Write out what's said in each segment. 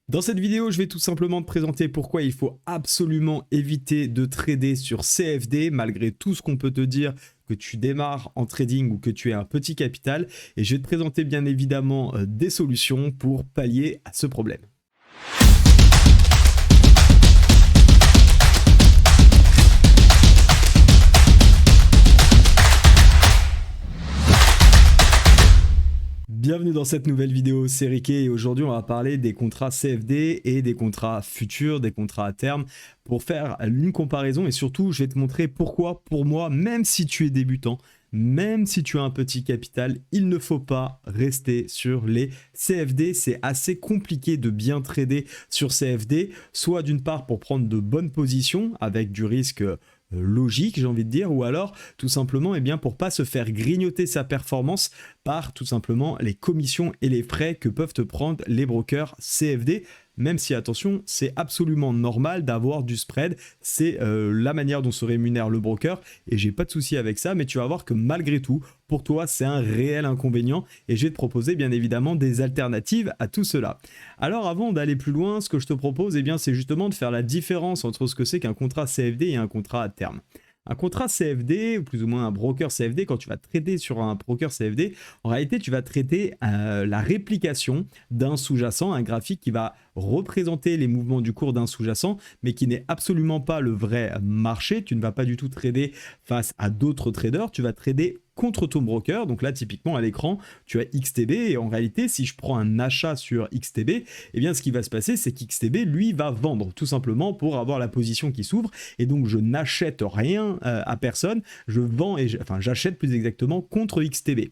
Dans cette vidéo, je vais tout simplement te présenter pourquoi il faut absolument éviter de trader sur CFD malgré tout ce qu'on peut te dire que tu démarres en trading ou que tu aies un petit capital. Et je vais te présenter bien évidemment des solutions pour pallier à ce problème. Bienvenue dans cette nouvelle vidéo, c'est Riquet et aujourd'hui on va parler des contrats CFD et des contrats futurs, des contrats à terme pour faire une comparaison et surtout je vais te montrer pourquoi pour moi, même si tu es débutant, même si tu as un petit capital, il ne faut pas rester sur les CFD. C'est assez compliqué de bien trader sur CFD, soit d'une part pour prendre de bonnes positions avec du risque logique, j'ai envie de dire, ou alors tout simplement pour pas se faire grignoter sa performance par tout simplement les commissions et les frais que peuvent te prendre les brokers CFD. Même si, attention, c'est absolument normal d'avoir du spread, c'est la manière dont se rémunère le broker et j'ai pas de souci avec ça, mais tu vas voir que malgré tout, pour toi, c'est un réel inconvénient et je vais te proposer bien évidemment des alternatives à tout cela. Alors avant d'aller plus loin, ce que je te propose, c'est justement de faire la différence entre ce que c'est qu'un contrat CFD et un contrat à terme. Un contrat CFD, ou plus ou moins un broker CFD, quand tu vas trader sur un broker CFD, en réalité, tu vas traiter la réplication d'un sous-jacent, un graphique qui va représenter les mouvements du cours d'un sous-jacent, mais qui n'est absolument pas le vrai marché. Tu ne vas pas du tout trader face à d'autres traders, tu vas trader contre ton broker. Donc là, typiquement, à l'écran, tu as XTB. Et en réalité, si je prends un achat sur XTB, ce qui va se passer, c'est qu'XTB, lui, va vendre tout simplement pour avoir la position qui s'ouvre. Et donc, je n'achète rien à personne. Je vends j'achète plus exactement contre XTB.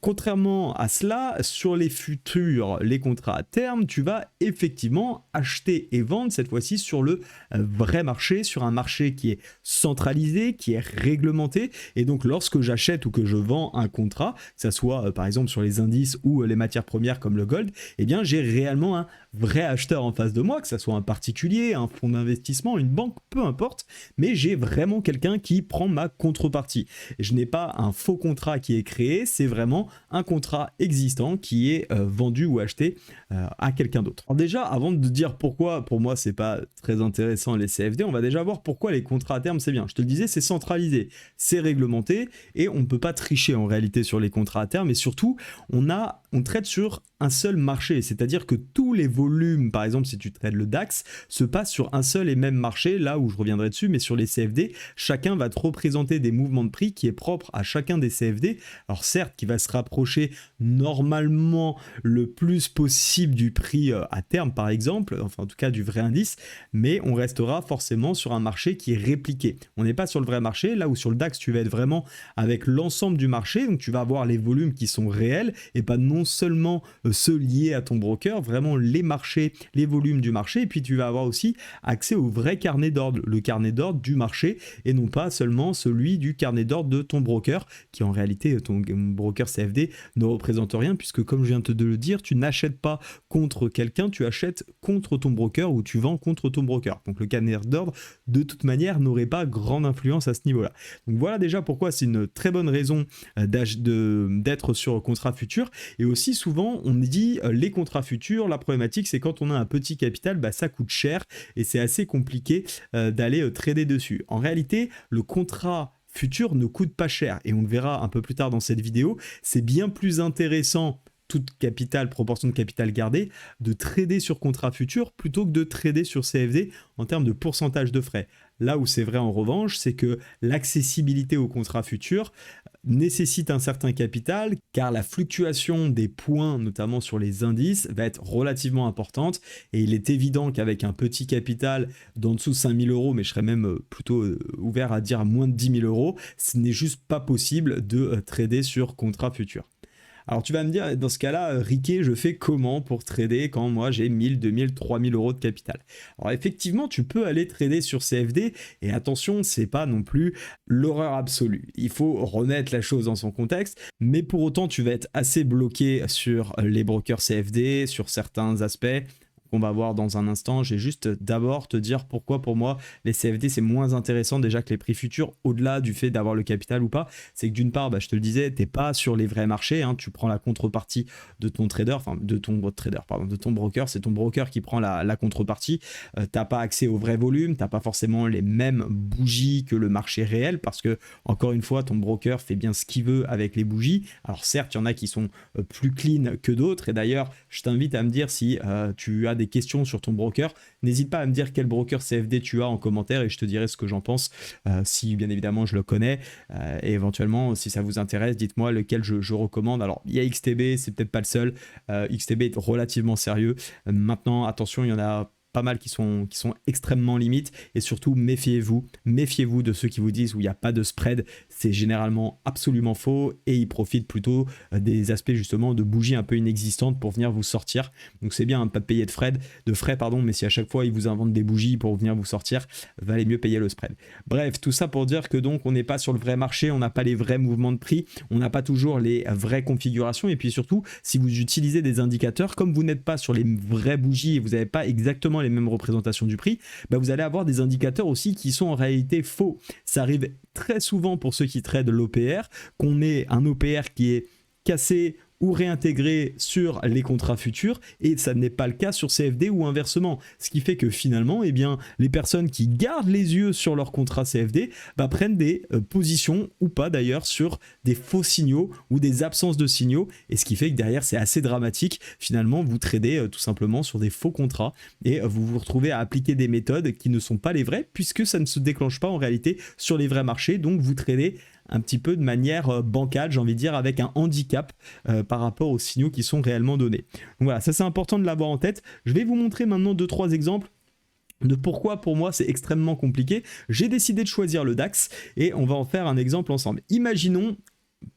Contrairement à cela, sur les futurs, les contrats à terme, tu vas effectivement acheter et vendre cette fois-ci sur le vrai marché, sur un marché qui est centralisé, qui est réglementé. Et donc, lorsque j'achète ou que je vends un contrat, que ce soit par exemple sur les indices ou les matières premières comme le gold, j'ai réellement un vrai acheteur en face de moi, que ce soit un particulier, un fonds d'investissement, une banque, peu importe, mais j'ai vraiment quelqu'un qui prend ma contrepartie. Et je n'ai pas un faux contrat qui est créé, c'est vraiment un contrat existant qui est vendu ou acheté à quelqu'un d'autre. Alors déjà, avant de dire pourquoi pour moi c'est pas très intéressant les CFD, on va déjà voir pourquoi les contrats à terme c'est bien. Je te le disais, c'est centralisé, c'est réglementé et on ne peut pas tricher en réalité sur les contrats à terme et surtout on traite sur un seul marché, c'est-à-dire que tous les volumes, par exemple si tu trades le DAX, se passent sur un seul et même marché, là où je reviendrai dessus, mais sur les CFD, chacun va te représenter des mouvements de prix qui est propre à chacun des CFD. Alors certes, qui va se rapprocher normalement le plus possible du prix à terme par exemple, enfin en tout cas du vrai indice, mais on restera forcément sur un marché qui est répliqué. On n'est pas sur le vrai marché, là où sur le DAX tu vas être vraiment avec l'ensemble du marché, donc tu vas avoir les volumes qui sont réels et pas non seulement ceux liés à ton broker, vraiment les marchés, les volumes du marché, et puis tu vas avoir aussi accès au vrai carnet d'ordre, le carnet d'ordre du marché et non pas seulement celui du carnet d'ordre de ton broker qui en réalité ton broker CFD ne représente rien puisque comme je viens de le dire, tu n'achètes pas contre quelqu'un, tu achètes contre ton broker ou tu vends contre ton broker. Donc le carnet d'ordre de toute manière n'aurait pas grande influence à ce niveau-là. Donc voilà déjà pourquoi c'est une très bonne raison d'être sur contrat futur. Et aussi souvent on dit les contrats futurs, la problématique c'est quand on a un petit capital, ça coûte cher et c'est assez compliqué d'aller trader dessus. En réalité, le contrat futur ne coûte pas cher et on le verra un peu plus tard dans cette vidéo, c'est bien plus intéressant toute proportion de capital gardée, de trader sur contrat futur plutôt que de trader sur CFD en termes de pourcentage de frais. Là où c'est vrai en revanche, c'est que l'accessibilité au contrat futur nécessite un certain capital car la fluctuation des points, notamment sur les indices, va être relativement importante et il est évident qu'avec un petit capital d'en dessous de 5 000 €, mais je serais même plutôt ouvert à dire à moins de 10 000 €, ce n'est juste pas possible de trader sur contrat futur. Alors tu vas me dire, dans ce cas-là, Riquet, je fais comment pour trader quand moi j'ai 1000, 2000, 3000 € de capital? Alors effectivement, tu peux aller trader sur CFD et attention, c'est pas non plus l'horreur absolue. Il faut remettre la chose dans son contexte, mais pour autant, tu vas être assez bloqué sur les brokers CFD, sur certains aspects. qu'on va voir dans un instant. J'ai juste d'abord te dire pourquoi pour moi les CFD c'est moins intéressant déjà que les prix futurs, au-delà du fait d'avoir le capital ou pas. C'est que d'une part, je te le disais, t'es pas sur les vrais marchés, hein, tu prends la contrepartie de ton trader, enfin de ton broker, c'est ton broker qui prend la contrepartie. T'as pas accès au vrai volume, t'as pas forcément les mêmes bougies que le marché réel, parce que encore une fois ton broker fait bien ce qu'il veut avec les bougies. Alors certes, il y en a qui sont plus clean que d'autres, et d'ailleurs je t'invite à me dire si tu as des questions sur ton broker, n'hésite pas à me dire quel broker CFD tu as en commentaire et je te dirai ce que j'en pense, si bien évidemment je le connais, et éventuellement si ça vous intéresse, dites-moi lequel je recommande. Alors il y a XTB, c'est peut-être pas le seul, XTB est relativement sérieux. Maintenant attention, il y en a pas mal qui sont extrêmement limites, et surtout méfiez-vous de ceux qui vous disent où il n'y a pas de spread. C'est généralement absolument faux et ils profitent plutôt des aspects justement de bougies un peu inexistantes pour venir vous sortir. Donc c'est bien, hein, pas de payer de frais, mais si à chaque fois ils vous inventent des bougies pour venir vous sortir, valait mieux payer le spread. Bref, tout ça pour dire que donc on n'est pas sur le vrai marché, on n'a pas les vrais mouvements de prix, on n'a pas toujours les vraies configurations, et puis surtout si vous utilisez des indicateurs, comme vous n'êtes pas sur les vraies bougies et vous n'avez pas exactement les mêmes représentations du prix, vous allez avoir des indicateurs aussi qui sont en réalité faux. Ça arrive très souvent pour ceux qui tradent l'OPR, qu'on ait un OPR qui est cassé ou réintégré sur les contrats futurs, et ça n'est pas le cas sur CFD ou inversement. Ce qui fait que finalement, les personnes qui gardent les yeux sur leur contrat CFD prennent des positions, ou pas d'ailleurs, sur des faux signaux ou des absences de signaux, et ce qui fait que derrière c'est assez dramatique. Finalement, vous tradez tout simplement sur des faux contrats, et vous vous retrouvez à appliquer des méthodes qui ne sont pas les vraies, puisque ça ne se déclenche pas en réalité sur les vrais marchés. Donc vous tradez un petit peu de manière bancale, j'ai envie de dire, avec un handicap par rapport aux signaux qui sont réellement donnés. Donc voilà, ça c'est important de l'avoir en tête. Je vais vous montrer maintenant 2-3 exemples de pourquoi pour moi c'est extrêmement compliqué. J'ai décidé de choisir le DAX et on va en faire un exemple ensemble. Imaginons,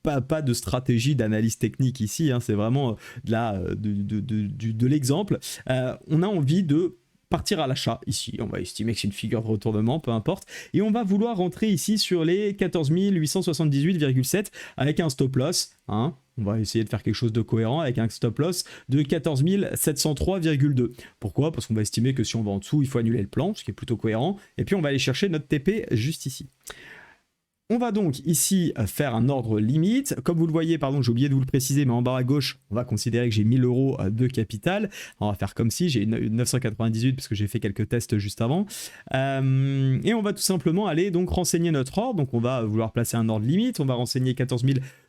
pas de stratégie d'analyse technique ici, hein, c'est vraiment de l'exemple. On a envie de partir à l'achat ici, on va estimer que c'est une figure de retournement, peu importe, et on va vouloir rentrer ici sur les 14 878,7 avec un stop loss, hein. On va essayer de faire quelque chose de cohérent avec un stop loss de 14 703,2. Pourquoi? Parce qu'on va estimer que si on va en dessous, il faut annuler le plan, ce qui est plutôt cohérent, et puis on va aller chercher notre TP juste ici. On va donc ici faire un ordre limite. Comme vous le voyez, pardon, j'ai oublié de vous le préciser, mais en bas à gauche, on va considérer que j'ai 1000 € de capital. On va faire comme si j'ai 998 parce que j'ai fait quelques tests juste avant. Et on va tout simplement aller donc renseigner notre ordre. Donc on va vouloir placer un ordre limite. On va renseigner 14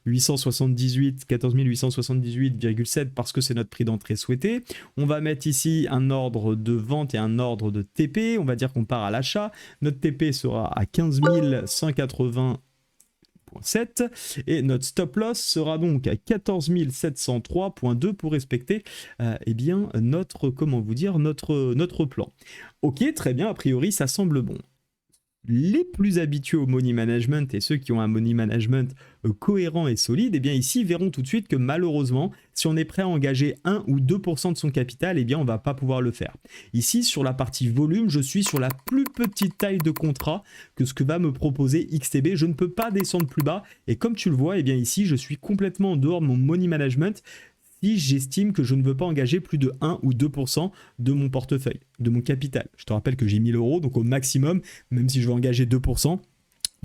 878,7 parce que c'est notre prix d'entrée souhaité. On va mettre ici un ordre de vente et un ordre de TP. On va dire qu'on part à l'achat. Notre TP sera à 15 180,7 et notre stop loss sera donc à 14 703,2 pour respecter notre plan. Ok, très bien, a priori ça semble bon. Les plus habitués au money management et ceux qui ont un money management cohérent et solide, ici verront tout de suite que malheureusement, si on est prêt à engager 1 ou 2% de son capital, on va pas pouvoir le faire. Ici, sur la partie volume, je suis sur la plus petite taille de contrat que ce que va me proposer XTB. Je ne peux pas descendre plus bas et comme tu le vois, ici, je suis complètement en dehors de mon money management si j'estime que je ne veux pas engager plus de 1 ou 2% de mon portefeuille, de mon capital. Je te rappelle que j'ai 1000 €, donc au maximum, même si je veux engager 2%,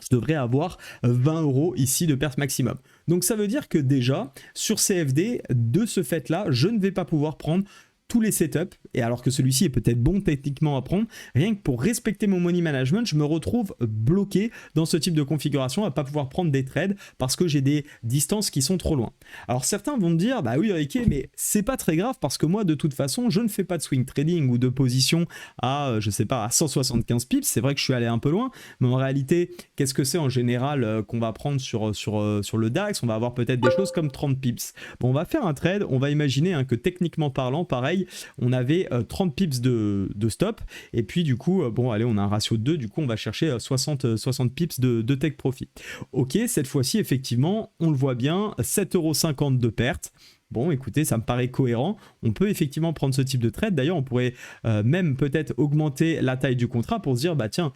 je devrais avoir 20 € ici de perte maximum. Donc ça veut dire que déjà, sur CFD, de ce fait-là, je ne vais pas pouvoir prendre tous les setups, et alors que celui-ci est peut-être bon techniquement à prendre, rien que pour respecter mon money management, je me retrouve bloqué dans ce type de configuration à pas pouvoir prendre des trades parce que j'ai des distances qui sont trop loin. Alors certains vont me dire, bah oui Ricky, mais c'est pas très grave parce que moi de toute façon, je ne fais pas de swing trading ou de position à, je sais pas, à 175 pips, c'est vrai que je suis allé un peu loin, mais en réalité, qu'est-ce que c'est en général qu'on va prendre sur le DAX? On va avoir peut-être des choses comme 30 pips. Bon, on va faire un trade, on va imaginer que techniquement parlant, pareil, on avait 30 pips de stop et puis du coup on a un ratio de 2, du coup on va chercher 60 pips de take profit. Ok, cette fois-ci effectivement on le voit bien, 7,50 € de perte. Bon, écoutez, ça me paraît cohérent. On peut effectivement prendre ce type de trade. D'ailleurs, on pourrait même peut-être augmenter la taille du contrat pour se dire, bah tiens,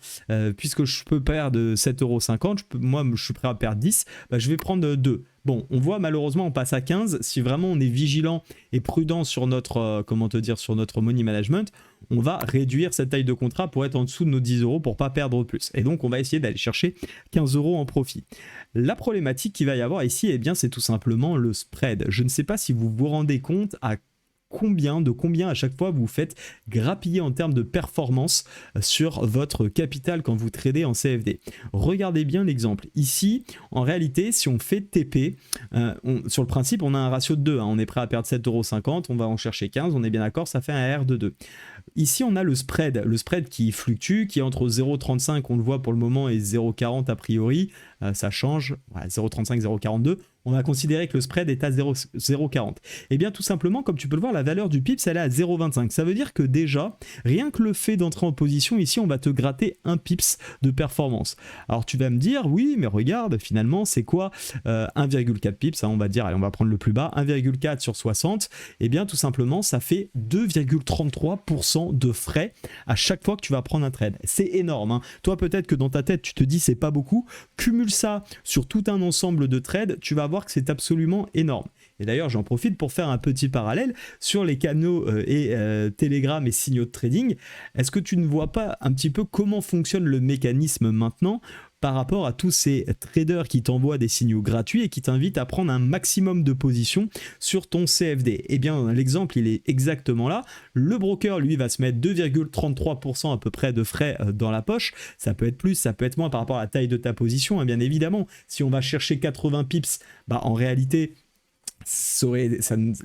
puisque je peux perdre 7,50 €, moi je suis prêt à perdre 10, je vais prendre 2. Bon, on voit malheureusement on passe à 15. Si vraiment on est vigilant et prudent sur notre, sur notre money management, on va réduire cette taille de contrat pour être en dessous de nos 10 euros pour pas perdre plus. Et donc on va essayer d'aller chercher 15 euros en profit. La problématique qu'il va y avoir ici, eh bien, c'est tout simplement le spread. Je ne sais pas si vous vous rendez compte de combien à chaque fois vous faites grappiller en termes de performance sur votre capital quand vous tradez en CFD. Regardez bien l'exemple. Ici, en réalité, si on fait TP, sur le principe, on a un ratio de 2. On est prêt à perdre 7,50 €, on va en chercher 15, on est bien d'accord, ça fait un R de 2. Ici, on a le spread qui fluctue, qui est entre 0,35, on le voit pour le moment, et 0,40 a priori. Ça change, voilà, 0,35, 0,42. On va considérer que le spread est à 0,40. Et bien tout simplement, comme tu peux le voir, la valeur du pips, elle est à 0,25. Ça veut dire que déjà, rien que le fait d'entrer en position, ici, on va te gratter un pips de performance. Alors tu vas me dire, oui, mais regarde, finalement, c'est quoi 1,4 pips, on va dire, allez, on va prendre le plus bas, 1,4 sur 60. Et bien tout simplement, ça fait 2,33% de frais à chaque fois que tu vas prendre un trade. C'est énorme, hein. Toi, peut-être que dans ta tête, tu te dis, c'est pas beaucoup. Cumule ça sur tout un ensemble de trades, tu vas voir que c'est absolument énorme. Et d'ailleurs, j'en profite pour faire un petit parallèle sur les canaux Telegram et signaux de trading. Est-ce que tu ne vois pas un petit peu comment fonctionne le mécanisme maintenant par rapport à tous ces traders qui t'envoient des signaux gratuits et qui t'invitent à prendre un maximum de positions sur ton CFD? Eh bien, l'exemple, il est exactement là. Le broker, lui, va se mettre 2,33% à peu près de frais dans la poche. Ça peut être plus, ça peut être moins par rapport à la taille de ta position, hein, bien évidemment. Si on va chercher 80 pips, en réalité,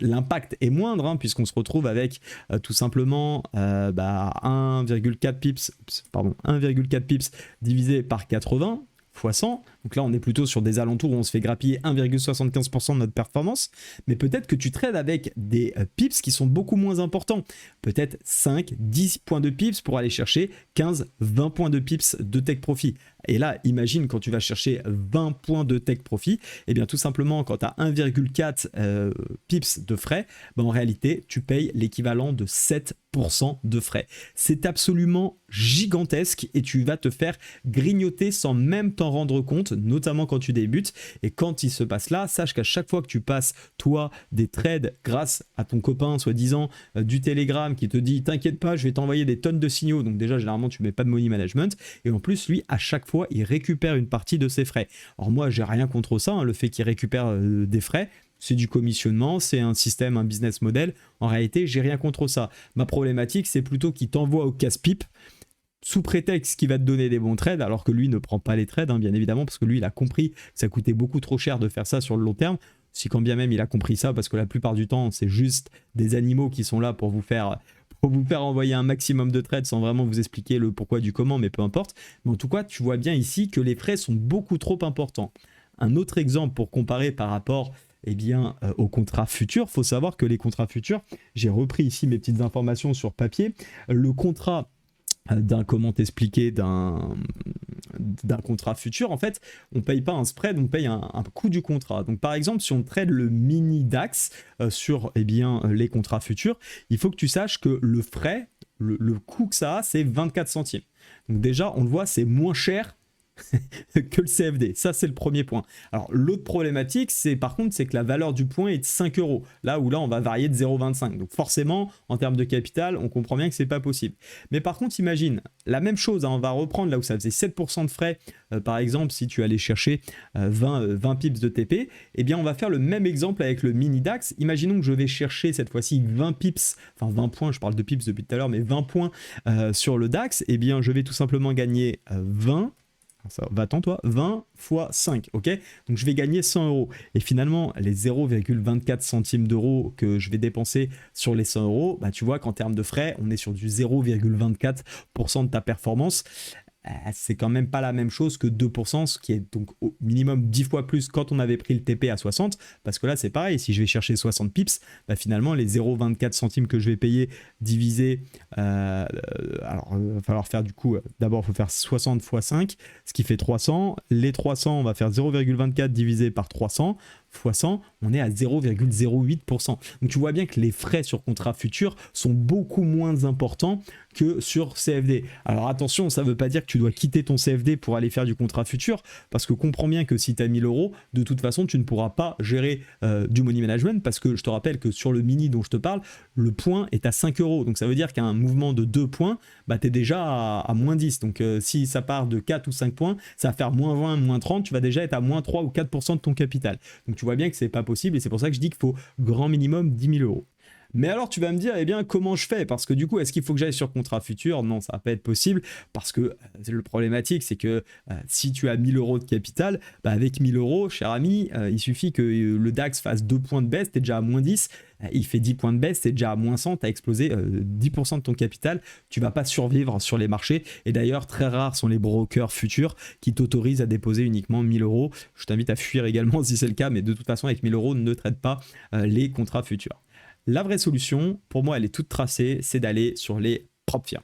l'impact est moindre, hein, puisqu'on se retrouve avec tout simplement 1,4 pips divisé par 80 fois 100. Donc là, on est plutôt sur des alentours où on se fait grappiller 1,75% de notre performance. Mais peut-être que tu trades avec des pips qui sont beaucoup moins importants. Peut-être 5, 10 points de pips pour aller chercher 15, 20 points de pips de take profit. Et là, imagine quand tu vas chercher 20 points de take profit, et bien tout simplement, quand tu as 1,4 pips de frais, en réalité, tu payes l'équivalent de 7% de frais. C'est absolument gigantesque et tu vas te faire grignoter sans même t'en rendre compte, notamment quand tu débutes. Et quand il se passe là, sache qu'à chaque fois que tu passes, toi, des trades grâce à ton copain, soi-disant, du Telegram qui te dit « T'inquiète pas, je vais t'envoyer des tonnes de signaux. » Donc déjà, généralement, tu mets pas de money management. Et en plus, lui, à chaque fois, il récupère une partie de ses frais. Alors moi, j'ai rien contre ça, hein, le fait qu'il récupère des frais. C'est du commissionnement, c'est un système, un business model. En réalité, j'ai rien contre ça. Ma problématique, c'est plutôt qu'il t'envoie au casse-pipe sous prétexte qu'il va te donner des bons trades, alors que lui ne prend pas les trades, hein, bien évidemment, parce que lui, il a compris que ça coûtait beaucoup trop cher de faire ça sur le long terme. Si quand bien même il a compris ça, parce que la plupart du temps, c'est juste des animaux qui sont là pour vous faire envoyer un maximum de trades sans vraiment vous expliquer le pourquoi du comment, mais peu importe. Mais en tout cas, tu vois bien ici que les frais sont beaucoup trop importants. Un autre exemple pour comparer par rapport aux contrats futurs, il faut savoir que les contrats futurs, j'ai repris ici mes petites informations sur papier, le contrat d'un contrat futur, en fait, on ne paye pas un spread, on paye un coût du contrat. Donc par exemple, si on trade le mini DAX sur les contrats futurs, il faut que tu saches que le frais, le coût que ça a, c'est 24 centimes. Donc déjà, on le voit, c'est moins cher que le CFD. Ça, c'est le premier point. Alors, l'autre problématique, c'est que la valeur du point est de 5 euros. Là où on va varier de 0,25. Donc, forcément, en termes de capital, on comprend bien que c'est pas possible. Mais par contre, imagine, la même chose, hein, on va reprendre là où ça faisait 7% de frais. Par exemple, si tu allais chercher 20 pips de TP, eh bien, on va faire le même exemple avec le mini DAX. Imaginons que je vais chercher cette fois-ci 20 pips, enfin 20 points, je parle de pips depuis tout à l'heure, mais 20 points sur le DAX. Eh bien, je vais tout simplement gagner 20. Ça va, attends-toi, 20 fois 5, ok? Donc je vais gagner 100 euros. Et finalement, les 0,24 centimes d'euros que je vais dépenser sur les 100 euros, tu vois qu'en termes de frais, on est sur du 0,24% de ta performance. C'est quand même pas la même chose que 2%, ce qui est donc au minimum 10 fois plus quand on avait pris le TP à 60, parce que là c'est pareil, si je vais chercher 60 pips, finalement les 0,24 centimes que je vais payer divisé, alors il va falloir faire du coup, d'abord il faut faire 60 fois 5, ce qui fait 300, les 300 on va faire 0,24 divisé par 300, fois 100, on est à 0,08%. Donc tu vois bien que les frais sur contrat futur sont beaucoup moins importants que sur CFD. Alors attention, ça ne veut pas dire que tu dois quitter ton CFD pour aller faire du contrat futur, parce que comprends bien que si tu as 1000 euros, de toute façon, tu ne pourras pas gérer du money management, parce que je te rappelle que sur le mini dont je te parle, le point est à 5 euros. Donc ça veut dire qu'à un mouvement de 2 points, bah, tu es déjà à moins 10. Donc si ça part de 4 ou 5 points, ça va faire moins 20, moins 30, tu vas déjà être à moins 3 ou 4% de ton capital. Donc tu vois bien que c'est pas possible, et c'est pour ça que je dis qu'il faut grand minimum 10 000 euros. Mais alors tu vas me dire, eh bien comment je fais? Parce que du coup, est-ce qu'il faut que j'aille sur contrat futur? Non, ça va pas être possible, parce que le problématique, c'est que si tu as 1000 euros de capital, bah, avec 1000 euros, cher ami, il suffit que le DAX fasse 2 points de baisse, tu es déjà à moins 10, il fait 10 points de baisse, tu es déjà à moins 100, tu as explosé 10% de ton capital, tu vas pas survivre sur les marchés. Et d'ailleurs, très rares sont les brokers futurs qui t'autorisent à déposer uniquement 1000 euros. Je t'invite à fuir également si c'est le cas, mais de toute façon, avec 1000 euros, ne traite pas les contrats futurs. La vraie solution, pour moi, elle est toute tracée, c'est d'aller sur les propres firmes.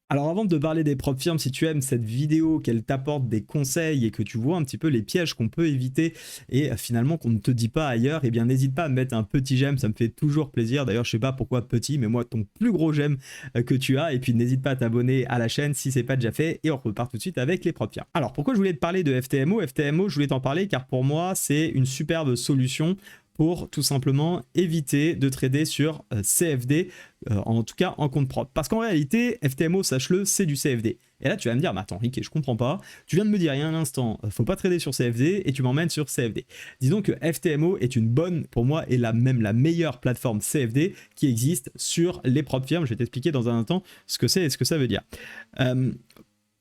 Alors avant de parler des propres firmes, si tu aimes cette vidéo, qu'elle t'apporte des conseils et que tu vois un petit peu les pièges qu'on peut éviter et finalement qu'on ne te dit pas ailleurs, eh bien n'hésite pas à me mettre un petit j'aime, ça me fait toujours plaisir. D'ailleurs, je sais pas pourquoi petit, mais moi ton plus gros j'aime que tu as. Et puis n'hésite pas à t'abonner à la chaîne si c'est pas déjà fait, et on repart tout de suite avec les propres firmes. Alors pourquoi je voulais te parler de FTMO? FTMO, je voulais t'en parler car pour moi c'est une superbe solution pour tout simplement éviter de trader sur CFD, en tout cas en compte propre. Parce qu'en réalité, FTMO, sache-le, c'est du CFD. Et là, tu vas me dire, mais attends, Rick, je comprends pas. Tu viens de me dire il y a un instant, faut pas trader sur CFD, et tu m'emmènes sur CFD. Disons que FTMO est une bonne, pour moi, et même la meilleure plateforme CFD qui existe sur les propres firmes. Je vais t'expliquer dans un instant ce que c'est et ce que ça veut dire.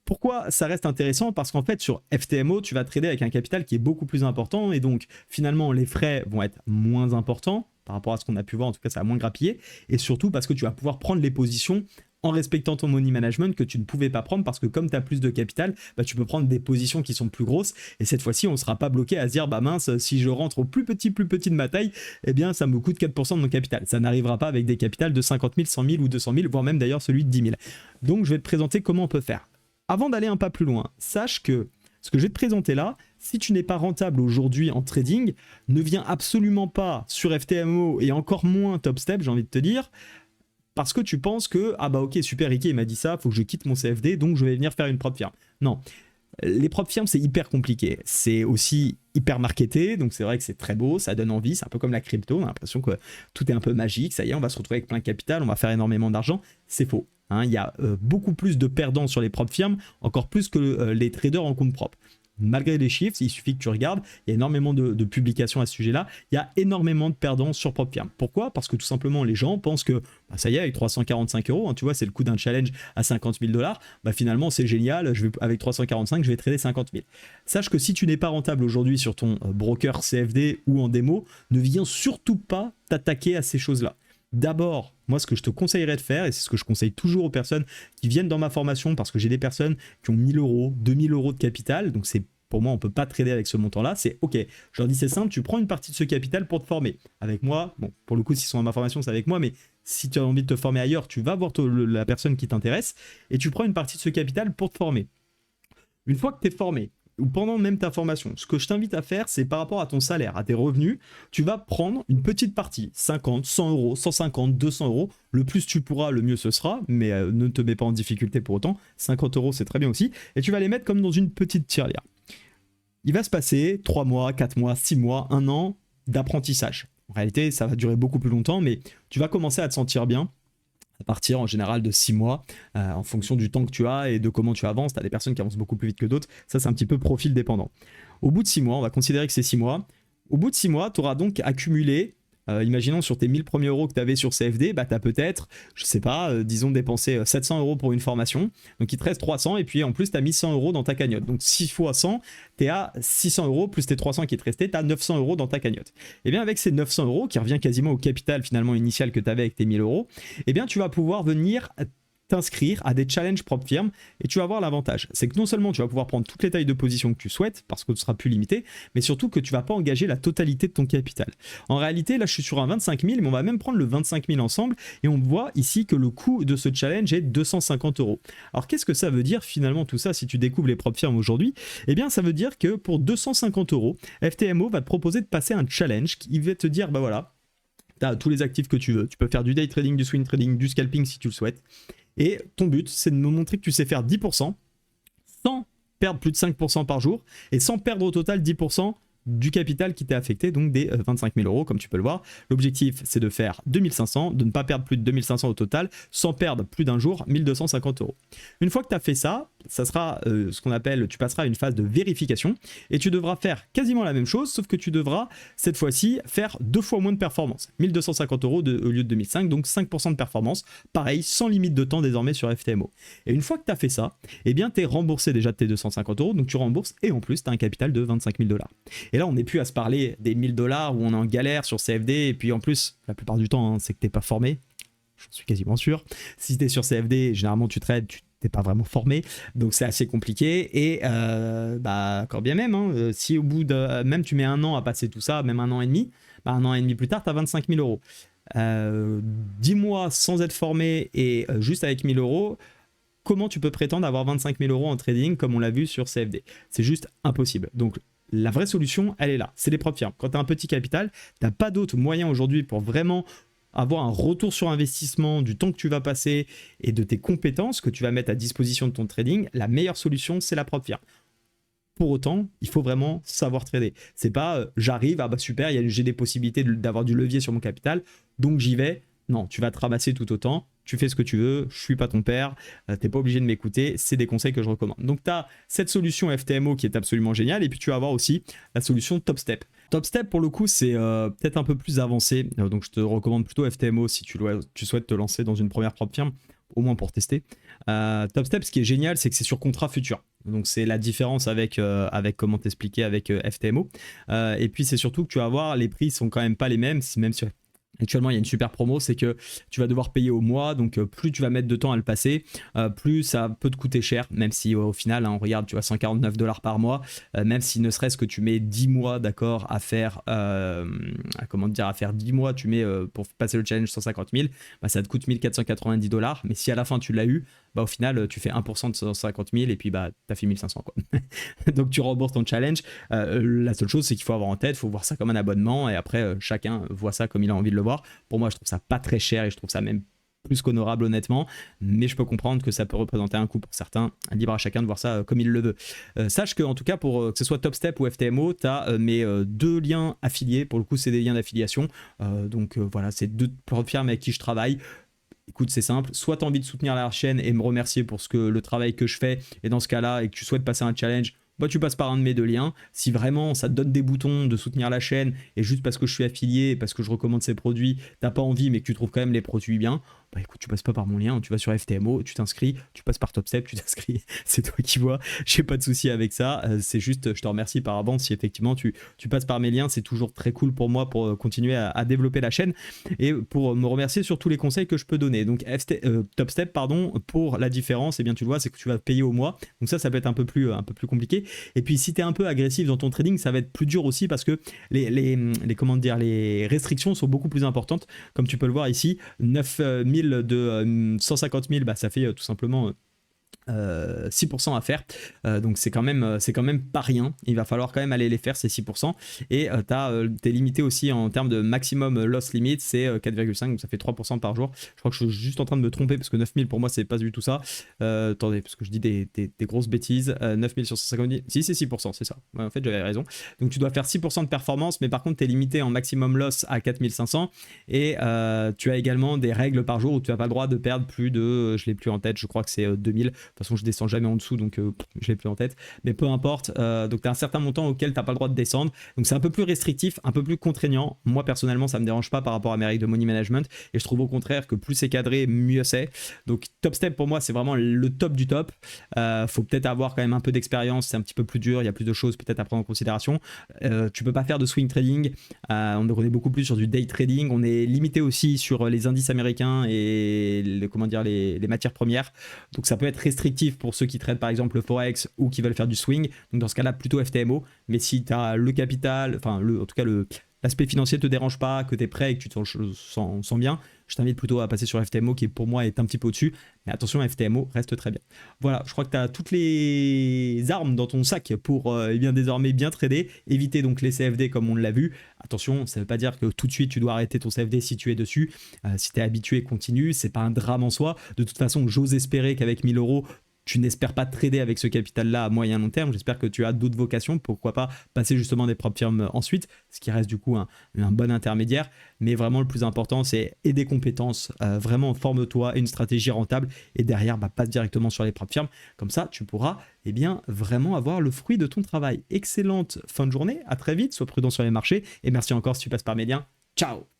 Pourquoi ça reste intéressant? Parce qu'en fait, sur FTMO, tu vas trader avec un capital qui est beaucoup plus important, et donc finalement, les frais vont être moins importants par rapport à ce qu'on a pu voir. En tout cas, ça va moins grappiller, et surtout parce que tu vas pouvoir prendre les positions en respectant ton money management que tu ne pouvais pas prendre, parce que comme tu as plus de capital, bah, tu peux prendre des positions qui sont plus grosses, et cette fois-ci, on ne sera pas bloqué à se dire, bah mince, si je rentre au plus petit de ma taille, eh bien, ça me coûte 4% de mon capital. Ça n'arrivera pas avec des capitals de 50 000, 100 000 ou 200 000, voire même d'ailleurs celui de 10 000. Donc, je vais te présenter comment on peut faire. Avant d'aller un pas plus loin, sache que ce que je vais te présenter là, si tu n'es pas rentable aujourd'hui en trading, ne viens absolument pas sur FTMO et encore moins Topstep, j'ai envie de te dire, parce que tu penses que, ah bah ok, super, Ricky, il m'a dit ça, il faut que je quitte mon CFD, donc je vais venir faire une propre firme. Non, les propres firmes, c'est hyper compliqué. C'est aussi hyper marketé, donc c'est vrai que c'est très beau, ça donne envie, c'est un peu comme la crypto, on a l'impression que tout est un peu magique, ça y est, on va se retrouver avec plein de capital, on va faire énormément d'argent. C'est faux. Il y a beaucoup plus de perdants sur les propres firmes, encore plus que les traders en compte propre. Malgré les chiffres, il suffit que tu regardes, il y a énormément de publications à ce sujet-là, il y a énormément de perdants sur propre firme. Pourquoi? Parce que tout simplement, les gens pensent que bah, ça y est, avec 345 euros, tu vois, c'est le coût d'un challenge à 50 000 $, bah, finalement c'est génial, avec 345, je vais trader 50 000. Sache que si tu n'es pas rentable aujourd'hui sur ton broker CFD ou en démo, ne viens surtout pas t'attaquer à ces choses-là. D'abord, moi, ce que je te conseillerais de faire, et c'est ce que je conseille toujours aux personnes qui viennent dans ma formation, parce que j'ai des personnes qui ont 1000 euros, 2000 euros de capital, donc c'est pour moi, on ne peut pas trader avec ce montant-là, c'est OK. Je leur dis, c'est simple, tu prends une partie de ce capital pour te former. Avec moi, bon, pour le coup, s'ils sont dans ma formation, c'est avec moi, mais si tu as envie de te former ailleurs, tu vas voir la personne qui t'intéresse, et tu prends une partie de ce capital pour te former. Une fois que tu es formé, ou pendant même ta formation, ce que je t'invite à faire, c'est par rapport à ton salaire, à tes revenus, tu vas prendre une petite partie, 50, 100 euros, 150, 200 euros, le plus tu pourras, le mieux ce sera, mais ne te mets pas en difficulté pour autant, 50 euros c'est très bien aussi, et tu vas les mettre comme dans une petite tirelire. Il va se passer 3 mois, 4 mois, 6 mois, 1 an d'apprentissage. En réalité, ça va durer beaucoup plus longtemps, mais tu vas commencer à te sentir bien, à partir en général de 6 mois, en fonction du temps que tu as et de comment tu avances. Tu as des personnes qui avancent beaucoup plus vite que d'autres, ça c'est un petit peu profil dépendant. Au bout de 6 mois, on va considérer que c'est 6 mois, au bout de 6 mois, tu auras donc accumulé, imaginons sur tes 1000 premiers euros que tu avais sur CFD, bah, tu as peut-être, je sais pas, disons dépensé 700 euros pour une formation, donc il te reste 300, et puis en plus tu as mis 100 euros dans ta cagnotte, donc 6 fois 100, tu es à 600 euros, plus tes 300 qui te restaient, tu as 900 euros dans ta cagnotte. Et bien avec ces 900 euros, qui revient quasiment au capital finalement initial que tu avais avec tes 1000 euros, et bien tu vas pouvoir venir t'inscrire à des challenges propres firmes et tu vas avoir l'avantage. C'est que non seulement tu vas pouvoir prendre toutes les tailles de position que tu souhaites parce que tu seras plus limité, mais surtout que tu vas pas engager la totalité de ton capital. En réalité, là je suis sur un 25 000, mais on va même prendre le 25 000 ensemble et on voit ici que le coût de ce challenge est 250 €. Alors qu'est-ce que ça veut dire finalement tout ça si tu découvres les propres firmes aujourd'hui? Eh bien ça veut dire que pour 250 €, FTMO va te proposer de passer un challenge qui va te dire bah voilà, tu as tous les actifs que tu veux, tu peux faire du day trading, du swing trading, du scalping si tu le souhaites. Et ton but, c'est de me montrer que tu sais faire 10% sans perdre plus de 5% par jour et sans perdre au total 10% du capital qui t'est affecté, donc des 25 000 € comme tu peux le voir. L'objectif c'est de faire 2500, de ne pas perdre plus de 2500 au total, sans perdre plus d'un jour 1250 €. Une fois que tu as fait ça, ça sera ce qu'on appelle, tu passeras à une phase de vérification et tu devras faire quasiment la même chose, sauf que tu devras cette fois-ci faire 2 fois moins de performance. 1250 € au lieu de 2005, donc 5% de performance, pareil, sans limite de temps désormais sur FTMO. Et une fois que tu as fait ça, eh bien tu es remboursé déjà de tes 250 €, donc tu rembourses et en plus tu as un capital de 25 000 $. Et là, on n'est plus à se parler des 1000 $ où on est en galère sur CFD. Et puis en plus, la plupart du temps, hein, c'est que tu n'es pas formé. J'en suis quasiment sûr. Si tu es sur CFD, généralement, tu trades, tu n'es pas vraiment formé. Donc c'est assez compliqué. Et bah, encore bien même, hein, si au bout de. Même tu mets un an à passer tout ça, même un an et demi, bah, un an et demi plus tard, tu as 25 000 €. 10 mois sans être formé et juste avec 1000 €. Comment tu peux prétendre avoir 25 000 € en trading comme on l'a vu sur CFD? C'est juste impossible. Donc la vraie solution, elle est là, c'est les propres firmes. Quand tu as un petit capital, tu n'as pas d'autre moyen aujourd'hui pour vraiment avoir un retour sur investissement du temps que tu vas passer et de tes compétences que tu vas mettre à disposition de ton trading. La meilleure solution, c'est la propre firme. Pour autant, il faut vraiment savoir trader. C'est pas j'arrive, ah bah super, j'ai des possibilités d'avoir du levier sur mon capital, donc j'y vais. Non, tu vas te ramasser tout autant, tu fais ce que tu veux, je suis pas ton père, t'es pas obligé de m'écouter, c'est des conseils que je recommande. Donc tu as cette solution FTMO qui est absolument géniale, et puis tu vas avoir aussi la solution TopStep. TopStep pour le coup c'est peut-être un peu plus avancé, donc je te recommande plutôt FTMO si tu souhaites te lancer dans une première propre firme, au moins pour tester. TopStep, ce qui est génial, c'est que c'est sur contrat futur. Donc c'est la différence avec comment t'expliquer avec FTMO. Et puis c'est surtout que tu vas voir, les prix sont quand même pas les mêmes, même si actuellement il y a une super promo, c'est que tu vas devoir payer au mois, donc plus tu vas mettre de temps à le passer, plus ça peut te coûter cher, même si au final, hein, on regarde, tu as 149 $ par mois, même si ne serait-ce que tu mets 10 mois d'accord à faire, à faire 10 mois, tu mets pour passer le challenge 150 000, bah, ça te coûte 1490 $, mais si à la fin tu l'as eu, bah, au final tu fais 1% de 150 000 et puis bah, tu as fait 1500 quoi. Donc tu rembourses ton challenge. La seule chose c'est qu'il faut avoir en tête, il faut voir ça comme un abonnement et après chacun voit ça comme il a envie de le voir. Pour moi je trouve ça pas très cher et je trouve ça même plus qu'honorable honnêtement, mais je peux comprendre que ça peut représenter un coût pour certains, libre à chacun de voir ça comme il le veut. Sache que en tout cas pour que ce soit TopStep ou FTMO, tu as mes 2 liens affiliés, pour le coup c'est des liens d'affiliation, donc voilà, c'est 2 firmes avec qui je travaille. Écoute, c'est simple, soit tu as envie de soutenir la chaîne et me remercier pour le travail que je fais, et dans ce cas-là, et que tu souhaites passer un challenge, bah, tu passes par un de mes 2 liens. Si vraiment ça te donne des boutons de soutenir la chaîne, et juste parce que je suis affilié, parce que je recommande ces produits, t'as pas envie, mais que tu trouves quand même les produits bien, bah écoute, tu passes pas par mon lien, tu vas sur FTMO, tu t'inscris, tu passes par TopStep, tu t'inscris, c'est toi qui vois, j'ai pas de souci avec ça, c'est juste, je te remercie par avance si effectivement tu passes par mes liens, c'est toujours très cool pour moi pour continuer à développer la chaîne et pour me remercier sur tous les conseils que je peux donner. Donc TopStep, pardon, pour la différence, et bien tu le vois, c'est que tu vas payer au mois, donc ça peut être un peu plus compliqué. Et puis si tu es un peu agressif dans ton trading, ça va être plus dur aussi parce que les restrictions sont beaucoup plus importantes, comme tu peux le voir ici, 9000 de 150 000, bah, ça fait tout simplement 6% à faire, donc c'est quand même pas rien, il va falloir quand même aller les faire ces 6%, et t'es limité aussi en termes de maximum loss limit, c'est 4,5, donc ça fait 3% par jour. Je crois que je suis juste en train de me tromper parce que 9000 pour moi c'est pas du tout ça, attendez parce que je dis des grosses bêtises, 9000 sur 150 000, si c'est 6%, c'est ça, ouais, en fait j'avais raison, donc tu dois faire 6% de performance, mais par contre t'es limité en maximum loss à 4500, et tu as également des règles par jour où tu n'as pas le droit de perdre plus de, je l'ai plus en tête, je crois que c'est 2000, toute façon je descends jamais en dessous, donc je l'ai plus en tête, mais peu importe. Donc tu as un certain montant auquel tu n'as pas le droit de descendre, donc c'est un peu plus restrictif, un peu plus contraignant. Moi personnellement ça me dérange pas par rapport à mes règles de money management, et je trouve au contraire que plus c'est cadré, mieux c'est. Donc Top Step pour moi c'est vraiment le top du top. Faut peut-être avoir quand même un peu d'expérience, c'est un petit peu plus dur, il y a plus de choses peut-être à prendre en considération. Tu peux pas faire de swing trading, on est beaucoup plus sur du day trading, on est limité aussi sur les indices américains et les matières premières, donc ça peut être restrictif pour ceux qui traitent par exemple le forex ou qui veulent faire du swing. Donc dans ce cas là plutôt FTMO, mais si tu as le capital, enfin en tout cas l'aspect financier te dérange pas, que tu es prêt et que tu te sens bien, je t'invite plutôt à passer sur FTMO qui pour moi est un petit peu au-dessus. Mais attention, FTMO reste très bien. Voilà, je crois que tu as toutes les armes dans ton sac pour désormais bien trader. Éviter donc les CFD comme on l'a vu. Attention, ça ne veut pas dire que tout de suite tu dois arrêter ton CFD si tu es dessus. Si tu es habitué, continue. C'est pas un drame en soi. De toute façon, j'ose espérer qu'avec 1000 euros, tu n'espères pas trader avec ce capital-là à moyen long terme. J'espère que tu as d'autres vocations. Pourquoi pas passer justement des propres firmes ensuite, ce qui reste du coup un bon intermédiaire. Mais vraiment, le plus important, c'est des compétences. Vraiment, forme-toi, une stratégie rentable. Et derrière, passe directement sur les propres firmes. Comme ça, tu pourras vraiment avoir le fruit de ton travail. Excellente fin de journée. À très vite. Sois prudent sur les marchés. Et merci encore si tu passes par mes liens. Ciao!